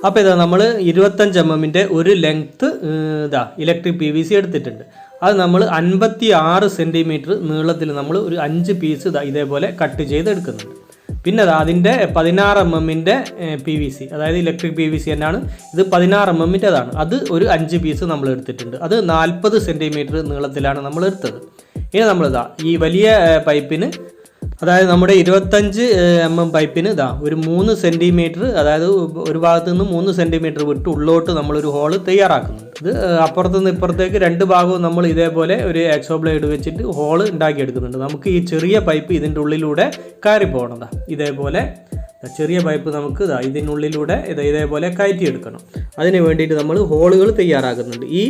അപ്പോൾ ഇതാ നമ്മൾ 25 mm ഒരു ലെങ്ത്ത് ഇലക്ട്രിക് PVC എടുത്തിട്ടുണ്ട്. അത് നമ്മൾ 56 സെൻറ്റിമീറ്റർ നീളത്തിൽ നമ്മൾ ഒരു 5 പീസ് ഇതേപോലെ കട്ട് ചെയ്ത് എടുക്കുന്നുണ്ട്. പിന്നെ അതിൻ്റെ 16 mm PVC, അതായത് ഇലക്ട്രിക് PVC തന്നെയാണ്. ഇത് 16 mm അതാണ്. അത് ഒരു 5 പീസ് നമ്മൾ എടുത്തിട്ടുണ്ട്. അത് 40 സെൻറ്റിമീറ്റർ നീളത്തിലാണ് നമ്മൾ എടുത്തത്. ഇനി നമ്മളിതാ ഈ വലിയ പൈപ്പിന്, അതായത് നമ്മുടെ 25 mm പൈപ്പിന് ഒരു 3 സെൻറ്റിമീറ്റർ, അതായത് ഒരു ഭാഗത്തു നിന്ന് 3 സെൻറ്റിമീറ്റർ വിട്ട് ഉള്ളോട്ട് നമ്മളൊരു ഹോള് തയ്യാറാക്കുന്നുണ്ട്. ഇത് അപ്പുറത്തുനിന്ന് ഇപ്പുറത്തേക്ക് 2 ഭാഗവും നമ്മൾ ഇതേപോലെ ഒരു എക്സോ ബ്ലേഡ് വെച്ചിട്ട് ഹോള് ഉണ്ടാക്കിയെടുക്കുന്നുണ്ട്. നമുക്ക് ഈ ചെറിയ പൈപ്പ് ഇതിൻ്റെ ഉള്ളിലൂടെ കയറി പോകണം. ഇതേപോലെ ചെറിയ പൈപ്പ് നമുക്ക് ഇതിനുള്ളിലൂടെ ഇതേപോലെ കയറ്റിയെടുക്കണം. അതിന് വേണ്ടിയിട്ട് നമ്മൾ ഹോളുകൾ തയ്യാറാക്കുന്നുണ്ട്. ഈ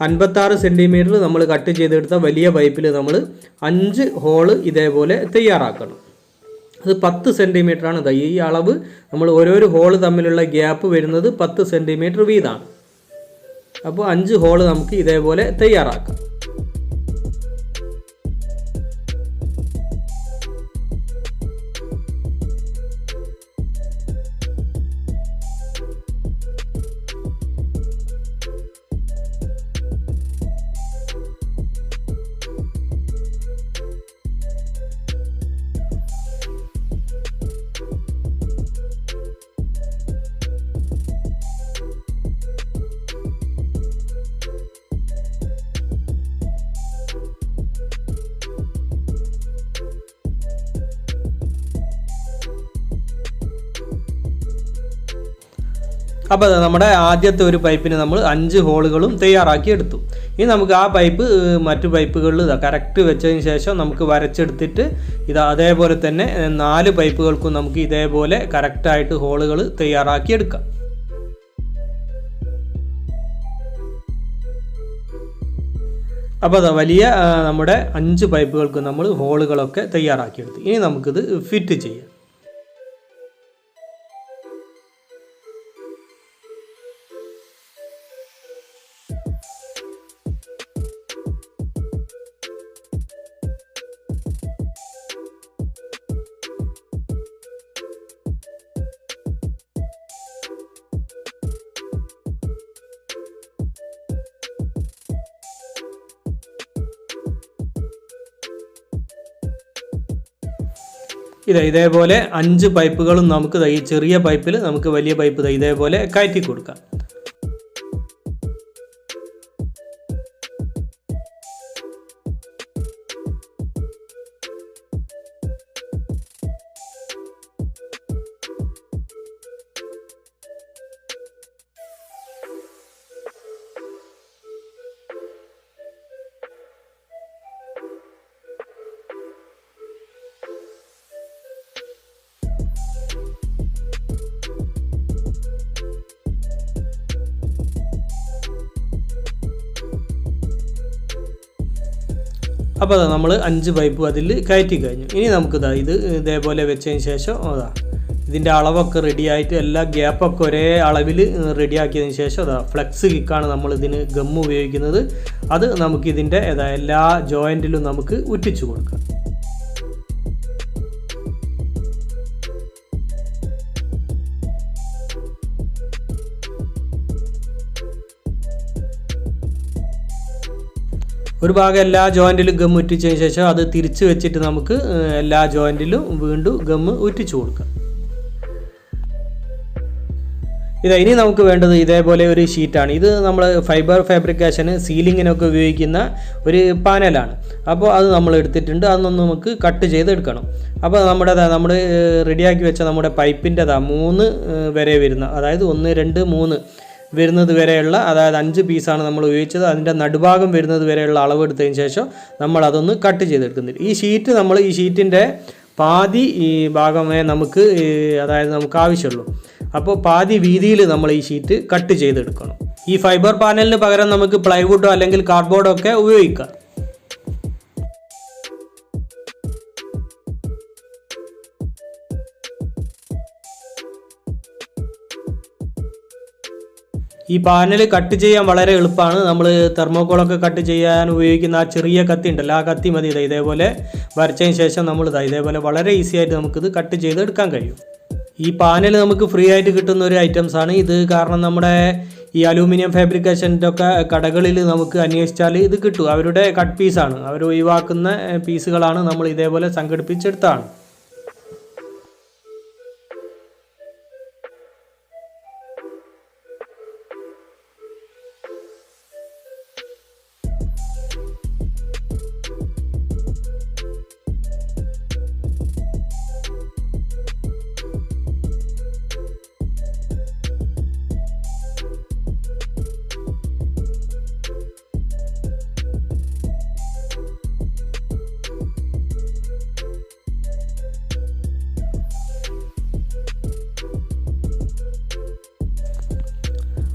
56 സെൻറ്റിമീറ്റർ നമ്മൾ കട്ട് ചെയ്തെടുത്ത വലിയ പൈപ്പിൽ നമ്മൾ 5 ഹോള് ഇതേപോലെ തയ്യാറാക്കണം. അത് 10 സെൻറ്റിമീറ്ററാണ്. ഈ അളവ് നമ്മൾ ഓരോരോ ഹോള് തമ്മിലുള്ള ഗ്യാപ്പ് വരുന്നത് 10 സെൻറ്റിമീറ്റർ വീതമാണ്. അപ്പോൾ 5 ഹോള് നമുക്ക് ഇതേപോലെ തയ്യാറാക്കാം. അപ്പോൾ നമ്മുടെ ആദ്യത്തെ ഒരു പൈപ്പിന് നമ്മൾ 5 ഹോളുകളും തയ്യാറാക്കി എടുത്തു. ഇനി നമുക്ക് ആ പൈപ്പ് മറ്റു പൈപ്പുകളിൽ കറക്റ്റ് വെച്ചതിന് ശേഷം നമുക്ക് വരച്ചെടുത്തിട്ട് അതേപോലെ തന്നെ 4 പൈപ്പുകൾക്കും നമുക്ക് ഇതേപോലെ കറക്റ്റായിട്ട് ഹോളുകൾ തയ്യാറാക്കി എടുക്കാം. അപ്പോൾ വലിയ നമ്മുടെ 5 പൈപ്പുകൾക്ക് നമ്മൾ ഹോളുകളൊക്കെ തയ്യാറാക്കിയെടുത്തു. ഇനി നമുക്കിത് ഫിറ്റ് ചെയ്യാം. ഇതേപോലെ 5 പൈപ്പുകളും നമുക്ക് ഈ ചെറിയ പൈപ്പിൽ നമുക്ക് വലിയ പൈപ്പ് ഇതേപോലെ കയറ്റി കൊടുക്കാം. അപ്പോൾ നമ്മൾ 5 പൈപ്പ് അതിൽ കയറ്റി കഴിഞ്ഞു. ഇനി നമുക്ക് ഇത് ഇതേപോലെ വെച്ചതിന് ശേഷം ഇതിൻ്റെ അളവൊക്കെ റെഡിയായിട്ട് എല്ലാ ഗ്യാപ്പൊക്കെ ഒരേ അളവിൽ റെഡിയാക്കിയതിന് ശേഷം ഫ്ലെക്സ് കിക്കാണ് നമ്മൾ ഇതിന് ഗം ഉപയോഗിക്കുന്നത്. അത് നമുക്കിതിൻ്റെ എല്ലാ ജോയിൻറ്റിലും നമുക്ക് ഉറ്റിച്ചു കൊടുക്കാം. ഒരു ഭാഗം എല്ലാ ജോയിൻറ്റിലും ഗം ഉറ്റിച്ചതിന് ശേഷം അത് തിരിച്ച് വെച്ചിട്ട് നമുക്ക് എല്ലാ ജോയിൻറ്റിലും വീണ്ടും ഗം ഉറ്റിച്ചു കൊടുക്കാം. ഇനി നമുക്ക് വേണ്ടത് ഇതേപോലെ ഒരു ഷീറ്റാണ്. ഇത് നമ്മൾ ഫൈബർ ഫാബ്രിക്കേഷന് സീലിങ്ങിനൊക്കെ ഉപയോഗിക്കുന്ന ഒരു പാനലാണ്. അപ്പോൾ അത് നമ്മൾ എടുത്തിട്ടുണ്ട്. അതൊന്ന് നമുക്ക് കട്ട് ചെയ്തെടുക്കണം. അപ്പോൾ നമ്മൾ റെഡിയാക്കി വെച്ച നമ്മുടെ പൈപ്പിൻ്റെ 3 വരെ വരുന്ന, അതായത് 1, 2, 3 വരുന്നത് വരെയുള്ള, അതായത് 5 പീസാണ് നമ്മൾ ഉപയോഗിച്ചത്. അതിൻ്റെ നടുഭാഗം വരുന്നത് വരെയുള്ള അളവ് എടുത്തതിന് ശേഷം നമ്മൾ അതൊന്ന് കട്ട് ചെയ്തെടുക്കുന്നുണ്ട്. ഈ ഷീറ്റിൻ്റെ പാതി ഈ ഭാഗമേ നമുക്ക് നമുക്ക് ആവശ്യമുള്ളൂ. അപ്പോൾ പാതി വീതിയിൽ നമ്മൾ ഈ ഷീറ്റ് കട്ട് ചെയ്തെടുക്കണം. ഈ ഫൈബർ പാനലിന് പകരം നമുക്ക് പ്ലൈവുഡോ അല്ലെങ്കിൽ കാർഡ്ബോർഡോ ഒക്കെ ഉപയോഗിക്കാം. ഈ പാനൽ കട്ട് ചെയ്യാൻ വളരെ എളുപ്പമാണ്. നമ്മൾ തെർമോക്കോളൊക്കെ കട്ട് ചെയ്യാൻ ഉപയോഗിക്കുന്ന ആ ചെറിയ കത്തി ഉണ്ടല്ലോ, ആ കത്തി മതി. ഇതേപോലെ വരച്ചതിന് ശേഷം നമ്മൾ ഇതേപോലെ വളരെ ഈസി ആയിട്ട് നമുക്കിത് കട്ട് ചെയ്തെടുക്കാൻ കഴിയും. ഈ പാനൽ നമുക്ക് ഫ്രീ ആയിട്ട് കിട്ടുന്ന ഒരു ഐറ്റംസ് ആണ് ഇത്. കാരണം നമ്മുടെ ഈ അലൂമിനിയം ഫാബ്രിക്കേഷൻ്റെ ഒക്കെ കടകളിൽ നമുക്ക് അന്വേഷിച്ചാൽ ഇത് കിട്ടും. അവരുടെ കട്ട് പീസാണ്, അവർ ഒഴിവാക്കുന്ന പീസുകളാണ് നമ്മൾ ഇതേപോലെ സംഘടിപ്പിച്ചെടുത്താണ്.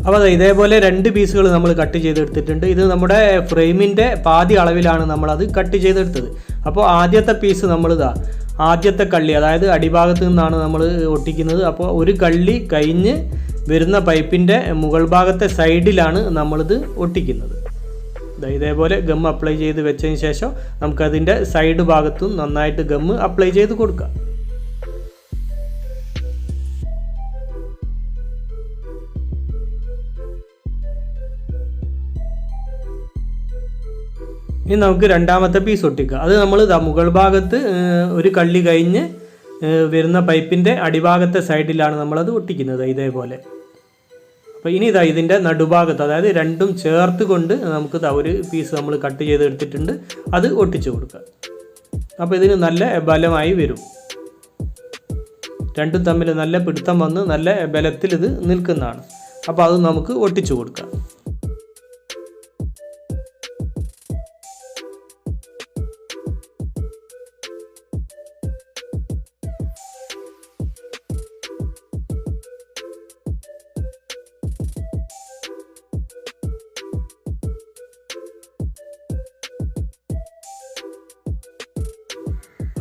അപ്പോൾ ഇതേപോലെ 2 പീസുകൾ നമ്മൾ കട്ട് ചെയ്തെടുത്തിട്ടുണ്ട്. ഇത് നമ്മുടെ ഫ്രെയിമിൻ്റെ പാതി അളവിലാണ് നമ്മളത് കട്ട് ചെയ്തെടുത്തത്. അപ്പോൾ ആദ്യത്തെ പീസ് ആദ്യത്തെ കള്ളി, അതായത് അടിഭാഗത്ത് നിന്നാണ് നമ്മൾ ഒട്ടിക്കുന്നത്. അപ്പോൾ ഒരു കള്ളി കഴിഞ്ഞ് വരുന്ന പൈപ്പിൻ്റെ മുകൾ ഭാഗത്തെ സൈഡിലാണ് നമ്മളിത് ഒട്ടിക്കുന്നത്. ഇതേപോലെ ഗം അപ്ലൈ ചെയ്ത് വെച്ചതിന് ശേഷം നമുക്കതിൻ്റെ സൈഡ് ഭാഗത്തും നന്നായിട്ട് ഗം അപ്ലൈ ചെയ്ത് കൊടുക്കാം. ഇനി നമുക്ക് രണ്ടാമത്തെ പീസ് ഒട്ടിക്കുക. അത് നമ്മൾ മുകൾ ഭാഗത്ത് ഒരു കള്ളി കഴിഞ്ഞ് വരുന്ന പൈപ്പിൻ്റെ അടിഭാഗത്തെ സൈഡിലാണ് നമ്മളത് ഒട്ടിക്കുന്നത് ഇതേപോലെ. അപ്പോൾ ഇനി ഇതിൻ്റെ നടുഭാഗത്ത്, അതായത് രണ്ടും ചേർത്ത് കൊണ്ട് നമുക്ക് ഒരു പീസ് നമ്മൾ കട്ട് ചെയ്ത് എടുത്തിട്ടുണ്ട്, അത് ഒട്ടിച്ചു കൊടുക്കുക. അപ്പോൾ ഇതിന് നല്ല ബലമായി വരും. രണ്ടും തമ്മിൽ നല്ല പിടുത്തം വന്ന് നല്ല ബലത്തിൽ ഇത് നിൽക്കുന്നതാണ്. അപ്പോൾ അത് നമുക്ക് ഒട്ടിച്ചു കൊടുക്കാം.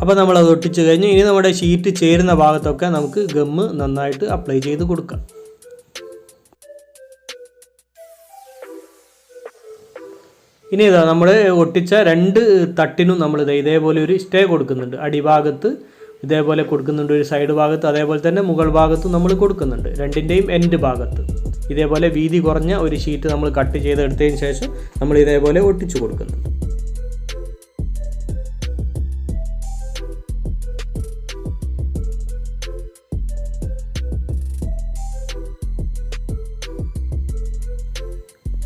അപ്പോൾ നമ്മളത് ഒട്ടിച്ച് കഴിഞ്ഞ് ഇനി നമ്മുടെ ഷീറ്റ് ചേരുന്ന ഭാഗത്തൊക്കെ നമുക്ക് ഗമ്മ് നന്നായിട്ട് അപ്ലൈ ചെയ്ത് കൊടുക്കാം. ഇനി നമ്മൾ ഒട്ടിച്ച 2 തട്ടിനും നമ്മൾ ഇതേപോലെ ഒരു സ്റ്റേ കൊടുക്കുന്നുണ്ട്. അടിഭാഗത്ത് ഇതേപോലെ കൊടുക്കുന്നുണ്ട് ഒരു സൈഡ് ഭാഗത്ത്, അതേപോലെ തന്നെ മുകൾ ഭാഗത്തും നമ്മൾ കൊടുക്കുന്നുണ്ട്. രണ്ടിൻ്റെയും എൻഡ് ഭാഗത്ത് ഇതേപോലെ വീതി കുറഞ്ഞ ഒരു ഷീറ്റ് നമ്മൾ കട്ട് ചെയ്തെടുത്തതിന് ശേഷം നമ്മൾ ഇതേപോലെ ഒട്ടിച്ചു കൊടുക്കുന്നുണ്ട്.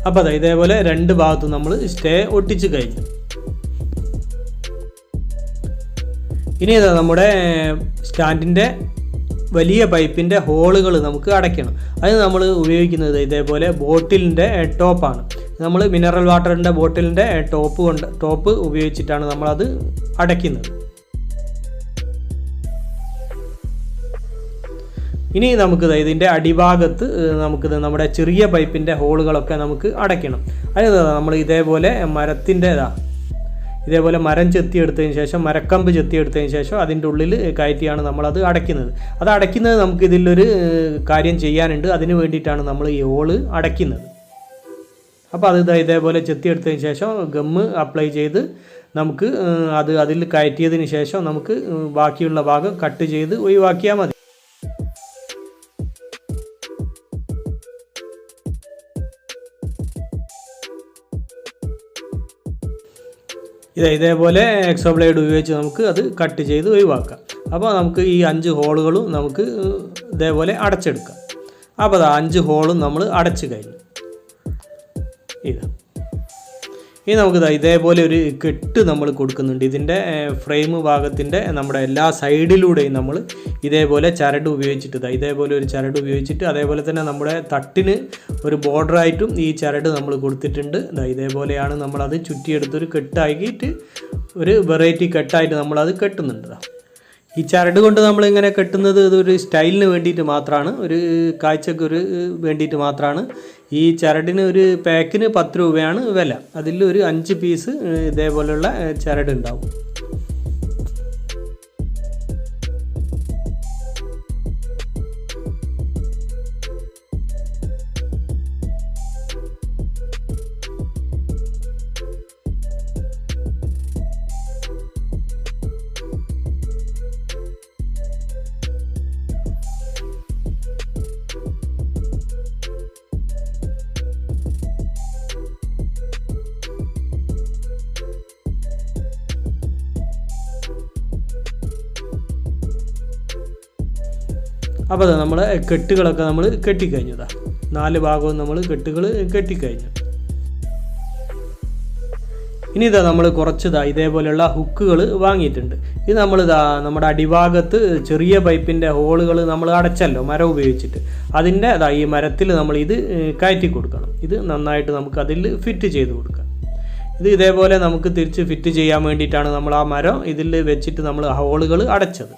അപ്പോൾ ഇതേപോലെ 2 ഭാഗത്തും നമ്മൾ സ്റ്റേ ഒട്ടിച്ച് കഴിഞ്ഞു. ഇനി നമ്മുടെ സ്റ്റാൻഡിൻ്റെ വലിയ പൈപ്പിൻ്റെ ഹോളുകൾ നമുക്ക് അടയ്ക്കണം. അത് നമ്മൾ ഉപയോഗിക്കുന്നത് ഇതേപോലെ ബോട്ടിലിൻ്റെ ടോപ്പാണ്. നമ്മൾ മിനറൽ വാട്ടറിൻ്റെ ബോട്ടിലിൻ്റെ ടോപ്പ് ഉപയോഗിച്ചിട്ടാണ് നമ്മളത് അടയ്ക്കുന്നത്. ഇനി നമുക്കിത് ഇതിൻ്റെ അടിഭാഗത്ത് നമ്മുടെ ചെറിയ പൈപ്പിൻ്റെ ഹോളുകളൊക്കെ നമുക്ക് അടയ്ക്കണം. അത് നമ്മൾ ഇതേപോലെ ഇതേപോലെ മരം ചെത്തിയെടുത്തതിന് ശേഷം, മരക്കമ്പ് ചെത്തിയെടുത്തതിന് ശേഷം അതിൻ്റെ ഉള്ളിൽ കയറ്റിയാണ് നമ്മളത് അടയ്ക്കുന്നത്. അത് അടയ്ക്കുന്നത് നമുക്ക് ഇതിലൊരു കാര്യം ചെയ്യാനുണ്ട്. അതിന് വേണ്ടിയിട്ടാണ് നമ്മൾ ഈ ഹോള് അടയ്ക്കുന്നത്. അപ്പോൾ അത് ഇതേപോലെ ചെത്തിയെടുത്തതിന് ശേഷം ഗമ്മ് അപ്ലൈ ചെയ്ത് നമുക്ക് അതിൽ കയറ്റിയതിന് ശേഷം നമുക്ക് ബാക്കിയുള്ള ഭാഗം കട്ട് ചെയ്ത് ഒഴിവാക്കിയാൽ മതി. ഇതേപോലെ എക്സോ ബ്ലേഡ് ഉപയോഗിച്ച് നമുക്ക് അത് കട്ട് ചെയ്ത് ഒഴിവാക്കാം. അപ്പോൾ നമുക്ക് ഈ 5 ഹോളുകളും നമുക്ക് ഇതേപോലെ അടച്ചെടുക്കാം. അപ്പോൾ 5 ഹോളും നമ്മൾ അടച്ചു കഴിഞ്ഞു. ഇനി നമുക്ക് ഇതേപോലെ ഒരു കെട്ട് നമ്മൾ കൊടുക്കുന്നുണ്ട്. ഇതിൻ്റെ ഫ്രെയിം ഭാഗത്തിൻ്റെ നമ്മുടെ എല്ലാ സൈഡിലൂടെയും നമ്മൾ ഇതേപോലെ ചരട് ഉപയോഗിച്ചിട്ട് ഇതേപോലെ ഒരു ചരട് ഉപയോഗിച്ചിട്ട്, അതേപോലെ തന്നെ നമ്മുടെ തട്ടിന് ഒരു ബോർഡറായിട്ടും ഈ ചരട് നമ്മൾ കൊടുത്തിട്ടുണ്ട്. ഇതേപോലെയാണ് നമ്മളത് ചുറ്റിയെടുത്തൊരു കെട്ടാക്കിയിട്ട് ഒരു വെറൈറ്റി കെട്ടായിട്ട് നമ്മളത് കെട്ടുന്നുണ്ട്. ഈ ചരട് കൊണ്ട് നമ്മളിങ്ങനെ കെട്ടുന്നത് ഇതൊരു സ്റ്റൈലിന് വേണ്ടിയിട്ട് മാത്രമാണ്, ഒരു കാഴ്ചക്ക് വേണ്ടിയിട്ട് മാത്രമാണ്. ഈ ചരടിന് ഒരു പാക്കിന് 10 രൂപയാണ് വില. അതിൽ ഒരു 5 പീസ് ഇതേപോലെയുള്ള ചരട് ഉണ്ടാവും. അപ്പോൾ അത് നമ്മളെ കെട്ടുകളൊക്കെ നമ്മൾ കെട്ടിക്കഴിഞ്ഞതാ. 4 ഭാഗവും നമ്മൾ കെട്ടുകൾ കെട്ടിക്കഴിഞ്ഞു. ഇനി ഇതാ നമ്മൾ കുറച്ച് ഇതേപോലെയുള്ള ഹുക്കുകൾ വാങ്ങിയിട്ടുണ്ട്. ഇത് നമ്മൾ നമ്മുടെ അടിഭാഗത്ത് ചെറിയ പൈപ്പിൻ്റെ ഹോളുകൾ നമ്മൾ അടച്ചല്ലോ മരം ഉപയോഗിച്ചിട്ട്, അതിൻ്റെ ഈ മരത്തിൽ നമ്മൾ ഇത് കയറ്റി കൊടുക്കണം. ഇത് നന്നായിട്ട് നമുക്ക് അതിൽ ഫിറ്റ് ചെയ്ത് കൊടുക്കാം. ഇത് ഇതേപോലെ നമുക്ക് തിരിച്ച് ഫിറ്റ് ചെയ്യാൻ വേണ്ടിയിട്ടാണ് നമ്മൾ ആ മരം ഇതിൽ വെച്ചിട്ട് നമ്മൾ ഹോളുകൾ അടച്ചത്.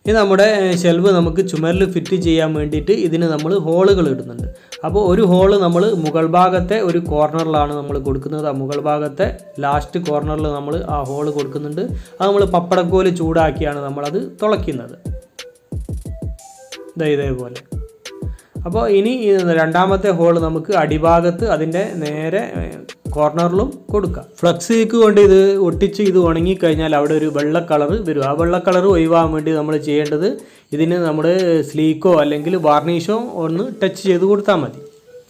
ഇത് നമ്മുടെ ഷെൽഫ് നമുക്ക് ചുമരിൽ ഫിറ്റ് ചെയ്യാൻ വേണ്ടിയിട്ട് ഇതിന് നമ്മൾ ഹോളുകൾ ഇടുന്നുണ്ട്. അപ്പോൾ ഒരു ഹോള് നമ്മൾ മുകൾ ഭാഗത്തെ ഒരു കോർണറിലാണ് നമ്മൾ കൊടുക്കുന്നത്. ആ മുകൾ ഭാഗത്തെ ലാസ്റ്റ് കോർണറിൽ നമ്മൾ ആ ഹോള് കൊടുക്കുന്നുണ്ട്. അത് നമ്മൾ പപ്പടക്കോല് ചൂടാക്കിയാണ് നമ്മളത് തുളയ്ക്കുന്നത്, ഇതേപോലെ. അപ്പോൾ ഇനി രണ്ടാമത്തെ ഹോൾ നമുക്ക് അടിഭാഗത്ത് അതിൻ്റെ നേരെ കോർണറിലും കൊടുക്കാം. ഫ്ലക്സിക്ക് കൊണ്ട് ഇത് ഒട്ടിച്ച് ഇത് ഉണങ്ങിക്കഴിഞ്ഞാൽ അവിടെ ഒരു വെള്ള കളർ വരും. ആ വെള്ള കളർ ഒഴിവാൻ വേണ്ടി നമ്മൾ ചെയ്യേണ്ടത് ഇതിന് നമ്മുടെ സ്ലീക്കോ അല്ലെങ്കിൽ വാർണിഷോ ഒന്ന് ടച്ച് ചെയ്ത് കൊടുത്താൽ മതി.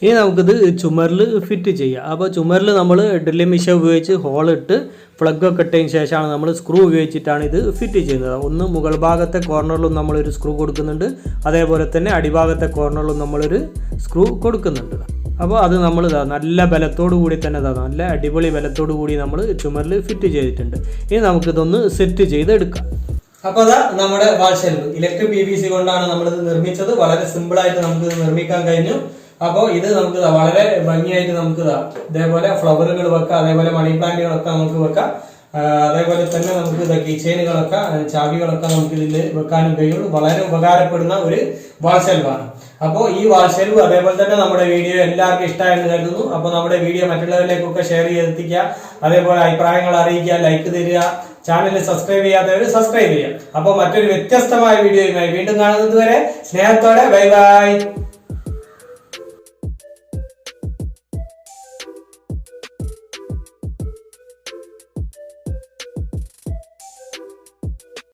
ഇനി നമുക്കിത് ചുമരിൽ ഫിറ്റ് ചെയ്യാം. അപ്പോൾ ചുമരിൽ നമ്മൾ ഡ്രില്ലിംഗ് മെഷീൻ ഉപയോഗിച്ച് ഹോളിട്ട് പ്ലഗൊക്കെ ഇട്ടതിന് ശേഷമാണ് നമ്മൾ സ്ക്രൂ ഉപയോഗിച്ചിട്ടാണ് ഇത് ഫിറ്റ് ചെയ്യുന്നത്. ഒന്ന് മുകൾ ഭാഗത്തെ കോർണറിലും നമ്മളൊരു സ്ക്രൂ കൊടുക്കുന്നുണ്ട്, അതേപോലെ തന്നെ അടിഭാഗത്തെ കോർണറിലും നമ്മളൊരു സ്ക്രൂ കൊടുക്കുന്നുണ്ട്. അപ്പോൾ അത് നമ്മൾ നല്ല ബലത്തോടു കൂടി തന്നെ നല്ല അടിപൊളി ബലത്തോടു കൂടി നമ്മൾ ചുമരിൽ ഫിറ്റ് ചെയ്തിട്ടുണ്ട്. ഇനി നമുക്കിതൊന്ന് സെറ്റ് ചെയ്തെടുക്കാം. അപ്പോൾ അതാ നമ്മുടെ വാൾ ഷെൽഫ് ഇലക്ട്രിക് PVC കൊണ്ടാണ് നമ്മളിത് നിർമ്മിച്ചത്. വളരെ സിമ്പിളായിട്ട് നമുക്ക് നിർമ്മിക്കാൻ കഴിഞ്ഞു. അപ്പോൾ ഇത് നമുക്ക് വളരെ ഭംഗിയായിട്ട് നമുക്ക് ഇതേപോലെ ഫ്ലവറുകൾ വെക്കാം, അതേപോലെ മണി പ്ലാന്റുകളൊക്കെ നമുക്ക് വെക്കാം. അതേപോലെ തന്നെ നമുക്ക് കീച്ചെയിനുകളൊക്കെ ചാവികളൊക്കെ നമുക്ക് ഇതിൽ വെക്കാനും കഴിയുള്ളൂ. വളരെ ഉപകാരപ്പെടുന്ന ഒരു വാൾ ഷെൽഫാണ്. അപ്പോൾ ഈ വാൾ ഷെൽഫ് അതേപോലെ തന്നെ നമ്മുടെ വീഡിയോ എല്ലാവർക്കും ഇഷ്ടമായെന്ന് കരുതുന്നു. അപ്പോൾ നമ്മുടെ വീഡിയോ മറ്റുള്ളവരിലേക്കൊക്കെ ഷെയർ ചെയ്തെത്തിക്കുക, അതേപോലെ അഭിപ്രായങ്ങൾ അറിയിക്കുക, ലൈക്ക് തരിക, ചാനൽ സബ്സ്ക്രൈബ് ചെയ്യാത്തവർ സബ്സ്ക്രൈബ് ചെയ്യുക. അപ്പോൾ മറ്റൊരു വ്യത്യസ്തമായ വീഡിയോയുമായി വീണ്ടും കാണുന്നത് വരെ സ്നേഹത്തോടെ ബൈ ബൈ.